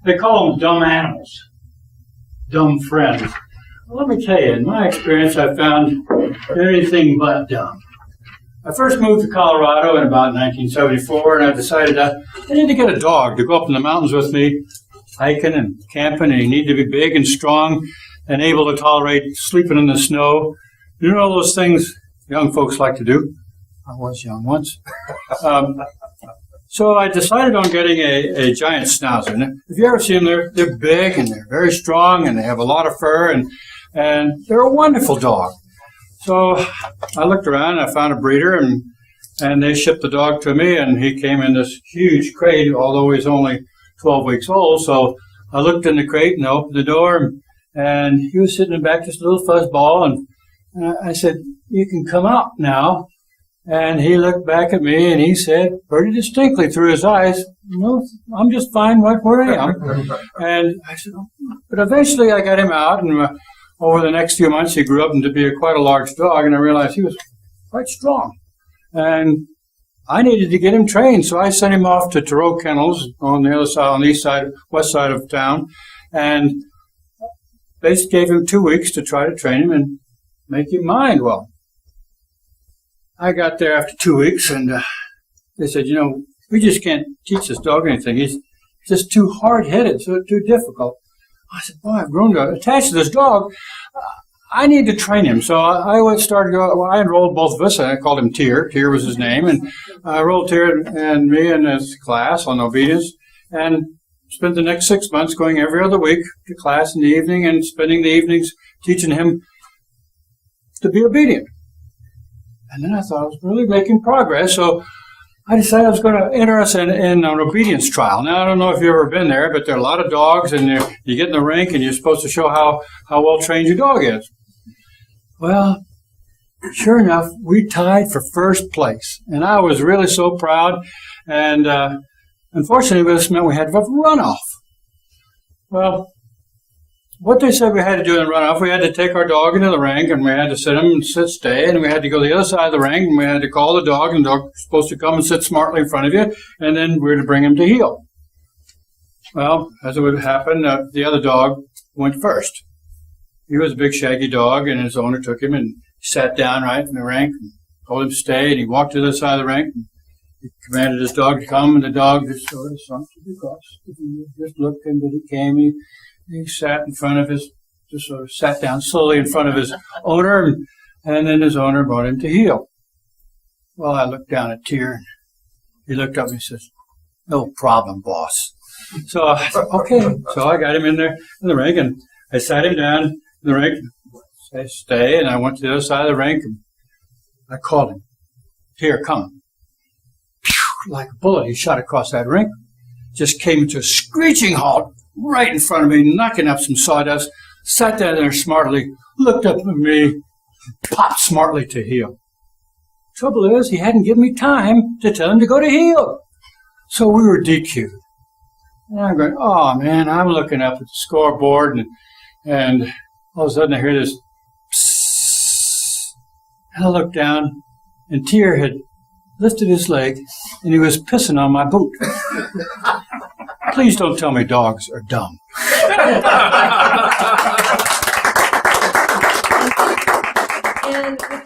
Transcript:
They call them dumb animals, dumb friends. Well, let me tell you, in my experience, I found they're anything but dumb. I first moved to Colorado in about 1974, and I decided I need to get a dog to go up in the mountains with me, hiking and camping, and he needed to be big and strong and able to tolerate sleeping in the snow. You know all those things young folks like to do? I was young once. So I decided on getting a giant schnauzer. And if you ever see them, they're big and they're very strong and they have a lot of fur and they're a wonderful dog. So I looked around and I found a breeder and they shipped the dog to me and he came in this huge crate, although he's only 12 weeks old. So I looked in the crate and opened the door and he was sitting in the back, just a little fuzzball. And I said, "You can come out now." And he looked back at me and he said, pretty distinctly through his eyes, "No, I'm just fine right where I am." And I said, "Oh." But eventually I got him out, and over the next few months he grew up to be quite a large dog, and I realized he was quite strong. And I needed to get him trained, so I sent him off to Thoreau Kennels on the other side, on the east side, west side of town, and they gave him 2 weeks to try to train him and make him mine. Well, I got there after 2 weeks, and they said, "We just can't teach this dog anything. He's just too hard-headed, so too difficult." I said, "Boy, I've grown to attach to this dog. I need to train him." So I enrolled both of us, and I called him Tyr. Tyr was his name, and I enrolled Tyr and me in his class on obedience, and spent the next 6 months going every other week to class in the evening and spending the evenings teaching him to be obedient. And then I thought I was really making progress, so I decided I was going to enter us in an obedience trial. Now, I don't know if you've ever been there, but there are a lot of dogs, and you get in the rink, and you're supposed to show how well trained your dog is. Well, sure enough, we tied for first place, and I was really so proud. And unfortunately, this meant we had to have a runoff. Well, what they said we had to do in the runoff, we had to take our dog into the ring, and we had to sit him and stay, and we had to go to the other side of the ring, and we had to call the dog, and the dog was supposed to come and sit smartly in front of you, and then we were to bring him to heel. Well, as it would happen, the other dog went first. He was a big, shaggy dog, and his owner took him and sat down right in the ring, and told him to stay, and he walked to the other side of the ring, and he commanded his dog to come, and the dog just sort of sunk to the cross. He just looked, and he came, he sat in front of just sort of sat down slowly in front of his owner, and then his owner brought him to heel. Well, I looked down at Tyr, and he looked up and he says, "No problem, boss." So I said, okay. So I got him in there in the ring, and I sat him down in the ring, said, "Stay," and I went to the other side of the ring, and I called him, "Tyr, come." Phew, like a bullet, he shot across that ring, just came to a screeching halt right in front of me, knocking up some sawdust, sat down there smartly, looked up at me, popped smartly to heel. Trouble is, he hadn't given me time to tell him to go to heel. So we were DQ'd. And I'm going, oh man, I'm looking up at the scoreboard, and all of a sudden I hear this psst. And I looked down, and Tyr had lifted his leg, and he was pissing on my boot. Please don't tell me dogs are dumb. And with